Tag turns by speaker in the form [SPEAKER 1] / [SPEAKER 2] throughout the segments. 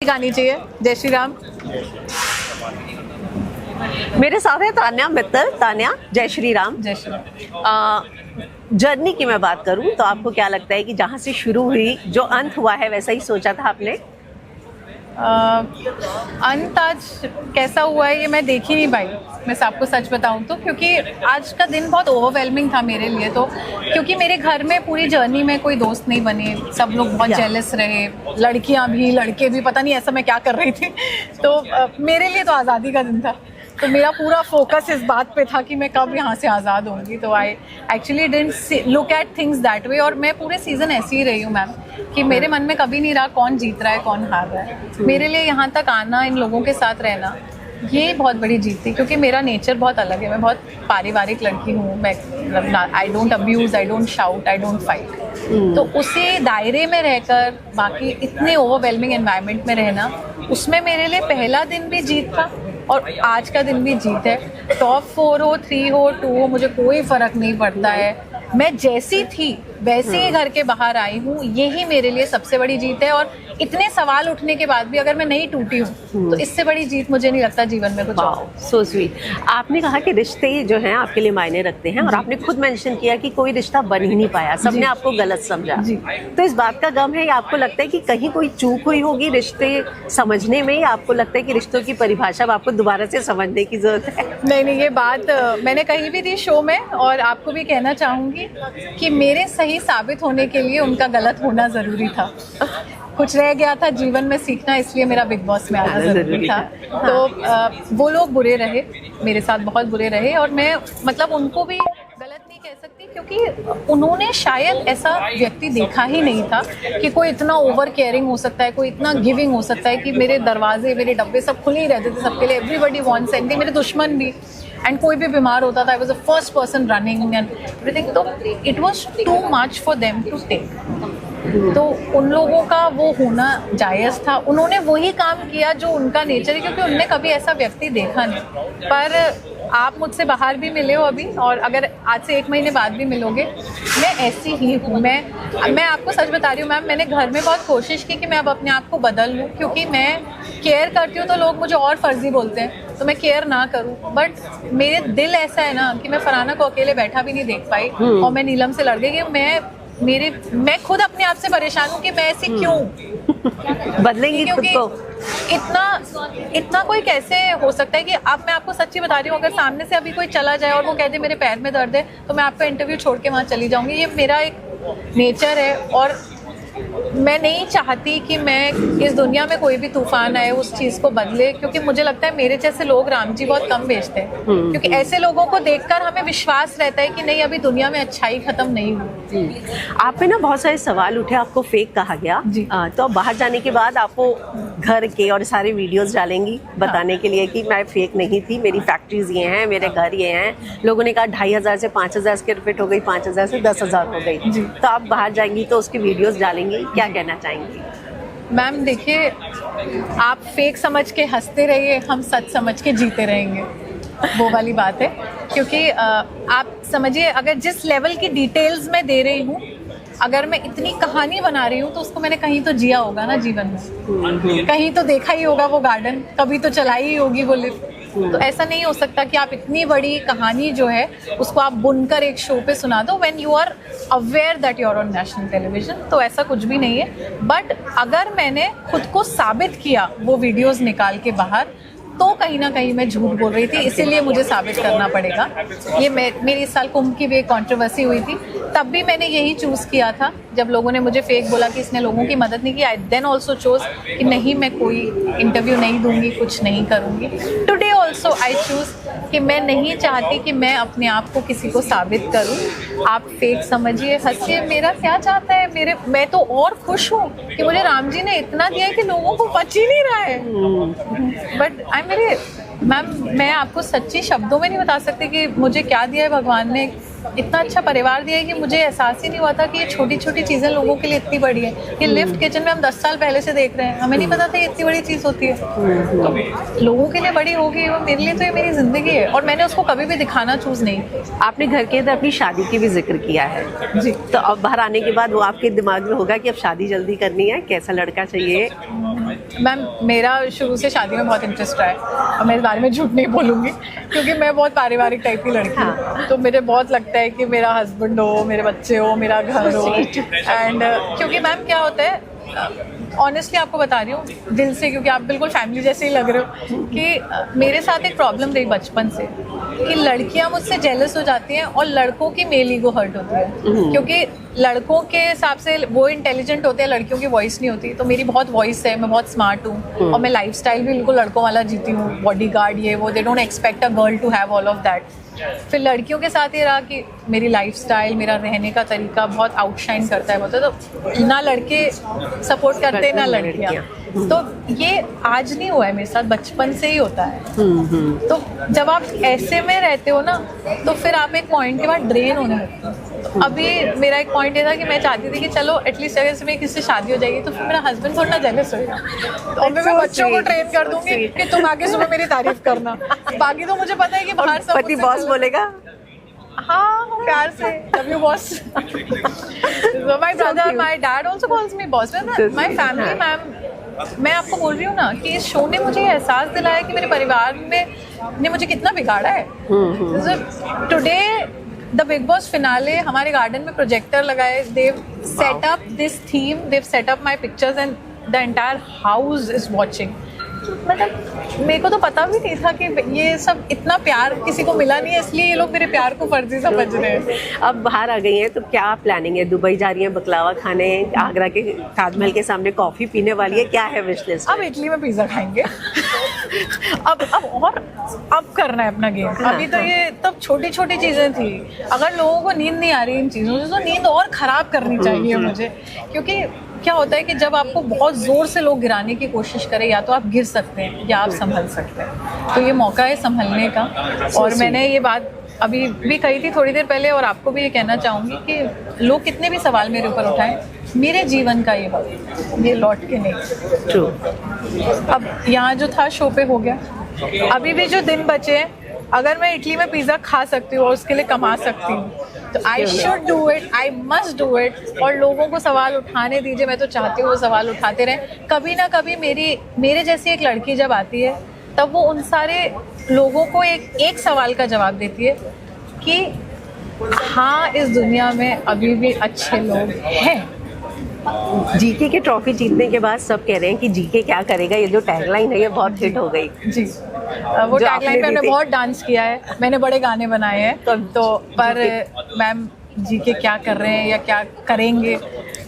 [SPEAKER 1] गानी चाहिए। जय श्री राम।
[SPEAKER 2] मेरे साथ है तान्या मित्तल। तान्या, जय श्री राम।
[SPEAKER 1] जय श्री राम।
[SPEAKER 2] जर्नी की मैं बात करूं तो आपको क्या लगता है कि जहां से शुरू हुई जो अंत हुआ है वैसा ही सोचा था आपने?
[SPEAKER 1] अंत आज कैसा हुआ है ये मैं देख ही नहीं पाई, मैं आपको सच बताऊं तो, क्योंकि आज का दिन बहुत ओवरवेलमिंग था मेरे लिए। तो क्योंकि मेरे घर में पूरी जर्नी में कोई दोस्त नहीं बने, सब लोग बहुत जेलस रहे, लड़कियां भी लड़के भी, पता नहीं ऐसा मैं क्या कर रही थी। तो मेरे लिए तो आज़ादी का दिन था, तो मेरा पूरा फोकस इस बात पे था कि मैं कब यहाँ से आज़ाद होंगी। तो I actually didn't look at things that way. और मैं पूरे सीज़न ऐसी ही रही हूँ मैम, कि मेरे मन में कभी नहीं रहा कौन जीत रहा है कौन हार रहा है। मेरे लिए यहाँ तक आना, इन लोगों के साथ रहना, ये बहुत बड़ी जीत थी। क्योंकि मेरा नेचर बहुत अलग है, मैं बहुत पारिवारिक लड़की हूँ। मैं I don't abuse, I don't shout, I don't fight. तो उसी दायरे में रहकर बाकी इतने ओवरवेलमिंग एनवायरनमेंट में रहना, उसमें मेरे लिए पहला दिन भी जीत था और आज का दिन भी जीत है। टॉप 4 हो, 3 हो, 2 हो, मुझे कोई फ़र्क नहीं पड़ता है। मैं जैसी थी वैसे ही घर के बाहर आई हूँ, यही मेरे लिए सबसे बड़ी जीत है। और इतने सवाल उठने के बाद भी अगर मैं नहीं टूटी हूँ तो इससे बड़ी जीत मुझे नहीं लगता जीवन में कुछ और।
[SPEAKER 2] So sweet. आपने कहा कि रिश्ते जो हैं आपके लिए मायने रखते हैं, और आपने खुद मेंशन किया कि कोई रिश्ता बन ही नहीं पाया, सबने आपको गलत समझा। तो इस बात का गम है या आपको लगता है कि कहीं कोई चूक हुई होगी रिश्ते समझने में, या आपको लगता है कि रिश्तों की परिभाषा आपको दोबारा से समझने की जरूरत है?
[SPEAKER 1] नहीं, ये बात मैंने कही भी थी शो में, और आपको भी कहना चाहूँगी कि मेरे सही साबित होने के लिए उनका गलत होना ज़रूरी था। कुछ रह गया था जीवन में सीखना, इसलिए मेरा बिग बॉस में आना ज़रूरी था। तो वो लोग बुरे रहे, मेरे साथ बहुत बुरे रहे, और मैं मतलब उनको भी गलत नहीं कह सकती, क्योंकि उन्होंने शायद ऐसा व्यक्ति देखा ही नहीं था कि कोई इतना ओवर केयरिंग हो सकता है, कोई इतना गिविंग हो सकता है। कि मेरे दरवाजे, मेरे डब्बे सब खुले ही रहते थे सबके लिए, एवरीबडी वांट्स एनीथिंग, मेरे दुश्मन भी। एंड कोई भी बीमार होता था, I was the first person running and everything. तो it was too much for them to take. तो उन लोगों का वो होना जायज़ था, उन्होंने वही काम किया जो उनका नेचर है, क्योंकि उनने कभी ऐसा व्यक्ति देखा नहीं। पर आप मुझसे बाहर भी मिले हो अभी, और अगर आज से 1 महीने बाद भी मिलोगे, मैं ऐसी ही हूँ। मैं आपको सच बता रही हूँ मैम, मैंने घर में बहुत कोशिश की कि मैं अब अपने आप को बदल लूँ, क्योंकि मैं केयर करती हूँ तो लोग मुझे और फर्जी बोलते हैं, तो मैं केयर ना करूँ। बट मेरे दिल ऐसा है ना कि मैं फरहाना को अकेले बैठा भी नहीं देख पाई, और मैं नीलम से लड़ गई कि मैं खुद अपने आप से परेशान हूँ कि मैं ऐसी क्यों
[SPEAKER 2] बदलेंगी खुद को।
[SPEAKER 1] इतना कोई कैसे हो सकता है कि अब मैं आपको सच्ची बता रही हूँ, अगर सामने से अभी कोई चला जाए और वो कहते मेरे पैर में दर्द है, तो मैं आपका इंटरव्यू छोड़ के वहाँ चली जाऊँगी। ये मेरा एक नेचर है, और मैं नहीं चाहती कि मैं इस दुनिया में कोई भी तूफान आए उस चीज़ को बदले, क्योंकि मुझे लगता है मेरे जैसे लोग राम जी बहुत कम भेजते हैं। क्योंकि ऐसे लोगों को देखकर हमें विश्वास रहता है कि नहीं, अभी दुनिया में अच्छाई खत्म नहीं हुई।
[SPEAKER 2] आप पे ना बहुत सारे सवाल उठे, आपको फेक कहा गया। तो अब बाहर जाने के बाद आपको घर के और सारे वीडियोस डालेंगी बताने के लिए कि मैं फेक नहीं थी, मेरी फैक्ट्रीज ये हैं, मेरे घर ये हैं। लोगों ने कहा 2500 से 5000 स्क्वायर फीट हो गई, 5000 से 10,000 हो गई। तो आप बाहर जाएंगी तो उसकी वीडियोस डालेंगी, क्या कहना चाहेंगी?
[SPEAKER 1] मैम देखिए, आप फेक समझ के हंसते रहिए, हम सच समझ के जीते रहेंगे, वो वाली बात है। क्योंकि आप समझिए, अगर जिस लेवल की डिटेल्स मैं दे रही हूँ, अगर मैं इतनी कहानी बना रही हूँ तो उसको मैंने कहीं तो जिया होगा ना जीवन में, कहीं तो देखा ही होगा वो गार्डन, कभी तो चलाई ही होगी वो लिफ्ट। तो ऐसा नहीं हो सकता कि आप इतनी बड़ी कहानी जो है उसको आप बुनकर एक शो पे सुना दो when you are aware that you are on national television. तो ऐसा कुछ भी नहीं है। बट अगर मैंने खुद को साबित किया वो वीडियोस निकाल के बाहर, तो कहीं ना कहीं मैं झूठ बोल रही थी, इसीलिए मुझे साबित करना पड़ेगा। ये मेरी इस साल कुंभ की भी एक कंट्रोवर्सी हुई थी, तब भी मैंने यही चूज़ किया था। जब लोगों ने मुझे फेक बोला कि इसने लोगों की मदद नहीं की, आई देन ऑल्सो चूज कि नहीं, मैं कोई इंटरव्यू नहीं दूंगी, कुछ नहीं करूँगी। टुडे ऑल्सो आई चूज़ कि मैं नहीं चाहती कि मैं अपने आप को किसी को साबित करूँ। आप फेक समझिए, हंसिए, मेरा क्या चाहता है, मैं तो और खुश हूँ कि मुझे राम जी ने इतना दिया है कि लोगों को बच ही नहीं रहा है। बट मैम, मैं आपको सच्ची शब्दों में नहीं बता सकती कि मुझे क्या दिया है भगवान ने। इतना अच्छा परिवार दिया है कि मुझे एहसास ही नहीं हुआ था कि ये छोटी छोटी चीज़ें लोगों के लिए इतनी बड़ी है। ये लिफ्ट किचन में हम 10 साल पहले से देख रहे हैं, हमें नहीं पता था ये इतनी बड़ी चीज़ होती है। तो लोगों के लिए बड़ी होगी वो, मेरे लिए तो ये मेरी ज़िंदगी है और मैंने उसको कभी भी दिखाना चूज़ नहीं किया।
[SPEAKER 2] आपने घर के अंदर अपनी शादी की भी जिक्र किया है
[SPEAKER 1] जी।
[SPEAKER 2] तो अब बाहर आने के बाद वो आपके दिमाग में होगा कि अब शादी जल्दी करनी है, कैसा लड़का चाहिए?
[SPEAKER 1] मैम मेरा शुरू से शादी में बहुत इंटरेस्ट रहा है और मैं इस बारे में झूठ नहीं बोलूँगी क्योंकि मैं बहुत पारिवारिक टाइप की लड़की हूँ। तो मुझे बहुत लगता है कि मेरा हस्बैंड हो, मेरे बच्चे हो, मेरा घर हो। एंड क्योंकि मैम क्या होता है, ऑनेस्टली आपको बता रही हूँ दिल से, क्योंकि आप बिल्कुल फैमिली जैसे ही लग रहे हो, कि मेरे साथ एक प्रॉब्लम रही बचपन से कि लड़कियां मुझसे जेलस हो जाती हैं और लड़कों की मेल ईगो हर्ट होती है, क्योंकि लड़कों के हिसाब से वो इंटेलिजेंट होते हैं, लड़कियों की वॉइस नहीं होती। तो मेरी बहुत वॉइस है, मैं बहुत स्मार्ट हूँ और मैं लाइफस्टाइल भी बिल्कुल लड़कों वाला जीती हूँ, बॉडीगार्ड ये वो, they don't expect a girl to have all of that. फिर लड़कियों के साथ ये रहा कि मेरी लाइफस्टाइल, मेरा रहने का तरीका बहुत आउटशाइन करता है, बोलते तो ना लड़के सपोर्ट करते ना लड़कियां। तो ये आज नहीं हुआ है मेरे साथ, बचपन से ही होता है। तो जब आप ऐसे में रहते हो ना तो फिर आप एक पॉइंट के बाद ड्रेन होने लगते हो। तो अभी मेरा एक पॉइंट ये था कि मैं चाहती थी कि चलो एटलीस्ट अगर से मेरी किसी से शादी हो जाएगी तो फिर मेरा हस्बैंड थोड़ा जेलस होगा और मैं बच्चों को ट्रेन कर दूंगी कि तुम आगे सुबह मेरी तारीफ करना। बाकी तो मुझे पता है कि बाहर सब
[SPEAKER 2] पति बॉस बोलेगा,
[SPEAKER 1] हाँ प्यार से, love you boss. My brother, my dad also calls me boss. My family, ma'am मैं आपको बोल रही हूँ ना कि इस शो ने मुझे एहसास दिलाया कि मेरे परिवार में ने मुझे कितना बिगाड़ा है। Today the Bigg Boss finale हमारे गार्डन में प्रोजेक्टर लगाए, they've set up this theme, they've set up my pictures and the entire house is watching. मतलब मेरे को तो पता भी नहीं था कि ये सब इतना प्यार किसी को मिला नहीं है, इसलिए ये लोग मेरे प्यार को फर्जी समझ रहे हैं।
[SPEAKER 2] अब बाहर आ गई हैं तो क्या प्लानिंग है? दुबई जा रही हैं बकलावा खाने, आगरा के ताजमहल के सामने कॉफी पीने वाली है, क्या है विश लिस्ट?
[SPEAKER 1] अब इटली में पिज्जा खाएंगे। अब करना है अपना गेम। अभी तो ये तब छोटी छोटी चीजें थी। अगर लोगों को नींद नहीं आ रही इन चीजों से तो नींद और खराब करनी चाहिए मुझे, क्योंकि क्या होता है कि जब आपको बहुत जोर से लोग गिराने की कोशिश करें, या तो आप गिर सकते हैं या आप संभल सकते हैं। तो ये मौका है संभलने का। और मैंने ये बात अभी भी कही थी थोड़ी देर पहले, और आपको भी ये कहना चाहूँगी कि लोग कितने भी सवाल मेरे ऊपर उठाएं, मेरे जीवन का ये वक्त ये लौट के नहीं।
[SPEAKER 2] ट्रू।
[SPEAKER 1] अब यहाँ जो था शो पे हो गया, अभी भी जो दिन बचे हैं, अगर मैं इटली में पिज़्ज़ा खा सकती हूँ और उसके लिए कमा सकती हूँ तो I should do it, I must do it. और लोगों को सवाल उठाने दीजिए, मैं तो चाहती हूँ वो सवाल उठाते रहें। कभी ना कभी मेरे जैसी एक लड़की जब आती है तब वो उन सारे लोगों को एक सवाल का जवाब देती है कि हाँ, इस दुनिया में अभी भी अच्छे लोग हैं।
[SPEAKER 2] जीके के ट्रॉफी जीतने के बाद सब कह रहे हैं कि जीके क्या करेगा, ये जो टैगलाइन है ये बहुत हिट हो गई।
[SPEAKER 1] जी, वो टैगलाइन पे मैंने बहुत डांस किया है, मैंने बड़े गाने बनाए हैं। तो पर मैम जीके क्या कर रहे हैं या क्या करेंगे,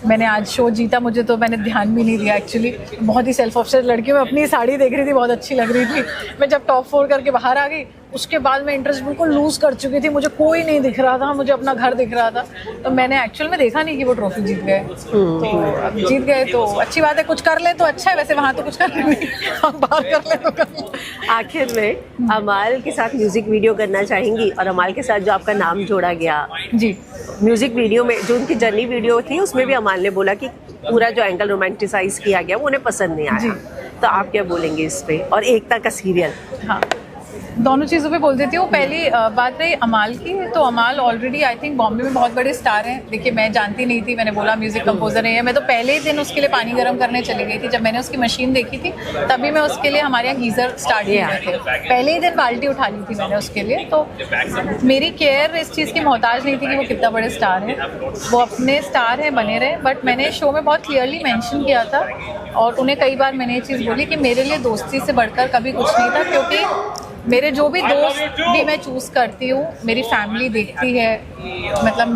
[SPEAKER 1] मैंने आज शो जीता, मुझे तो मैंने ध्यान भी नहीं दिया एक्चुअली। बहुत ही सेल्फ ऑब्सेस्ड लड़की हूँ मैं, अपनी साड़ी देख रही थी, बहुत अच्छी लग रही थी। मैं जब टॉप 4 करके बाहर आ गई उसके बाद मैं इंटरेस्ट बिल्कुल लूज कर चुकी थी, मुझे कोई नहीं दिख रहा था, मुझे अपना घर दिख रहा था। तो मैंने एक्चुअल में देखा नहीं कि वो ट्रॉफी जीत गए। तो अब जीत गए तो अच्छी बात है, कुछ कर ले तो अच्छा है। वैसे वहाँ तो कुछ कर नहीं, हम बाहर कर ले तो कर ले।
[SPEAKER 2] आखिर में अमाल के साथ म्यूजिक वीडियो करना चाहेंगी, और अमाल के साथ जो आपका नाम जोड़ा गया
[SPEAKER 1] जी,
[SPEAKER 2] म्यूजिक वीडियो में जो उनकी जर्नी वीडियो थी उसमें भी अमाल ने बोला कि पूरा जो एंगल रोमांटिसाइज किया गया वो उन्हें पसंद नहीं आया। तो आप क्या बोलेंगे इस पे? और एकता का सीरियल,
[SPEAKER 1] हाँ दोनों चीज़ों पे बोल देती हूँ। पहली बात रही अमाल की, तो अमाल ऑलरेडी आई थिंक बॉम्बे में बहुत बड़े स्टार हैं। देखिए मैं जानती नहीं थी, मैंने बोला म्यूजिक कंपोजर है। मैं तो पहले ही दिन उसके लिए पानी गर्म करने चली गई थी। जब मैंने उसकी मशीन देखी थी तभी मैं उसके लिए, हमारे यहाँ गीज़र स्टार्ट किए थे, पहले ही दिन बाल्टी उठा ली थी मैंने उसके लिए। तो मेरी केयर इस चीज़ की मोहताज नहीं थी कि वो कितना बड़े स्टार है, वो अपने स्टार हैं, बने रहे। बट मैंने शो में बहुत क्लियरली मैंशन किया था और उन्हें कई बार मैंने ये चीज़ बोली कि मेरे लिए दोस्ती से बढ़कर कभी कुछ नहीं था, क्योंकि मेरे जो भी दोस्त भी मैं चूज़ करती हूँ मेरी फैमिली देखती है। मतलब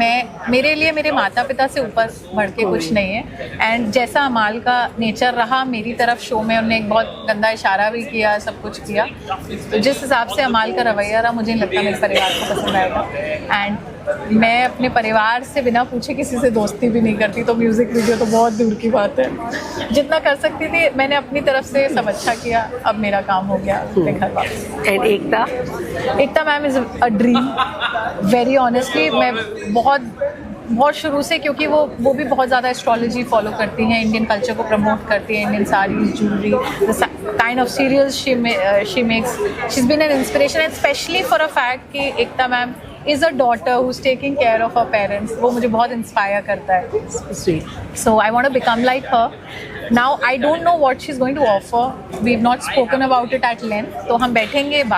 [SPEAKER 1] मेरे लिए मेरे माता पिता से ऊपर बढ़ के कुछ नहीं है। एंड जैसा अमाल का नेचर रहा मेरी तरफ शो में, उन्होंने एक बहुत गंदा इशारा भी किया, सब कुछ किया। तो जिस हिसाब से अमाल का रवैया रहा, मुझे नहीं लगता मेरे परिवार को पसंद आएगा। एंड मैं अपने परिवार से बिना पूछे किसी से दोस्ती भी नहीं करती, तो म्यूज़िक वीडियो तो बहुत दूर की बात है। जितना कर सकती थी मैंने अपनी तरफ से सब अच्छा किया, अब मेरा काम हो गया अपने घर वापस।
[SPEAKER 2] And
[SPEAKER 1] Ekta ma'am is a dream, very honestly. मैं बहुत शुरू से, क्योंकि वो भी बहुत ज़्यादा एस्ट्रोलॉजी फॉलो करती हैं, इंडियन कल्चर को प्रमोट करती हैं, Indian saris, jewellery, the kind of serials she makes, she is been an inspiration, and specially for a fact कि Ekta ma'am is a daughter who is taking care of her parents. वो मुझे बहुत inspire करता है। So I want to become like her. Now I don't know what she's going to offer. We've not spoken about it at length. तो हम बैठेंगे, बात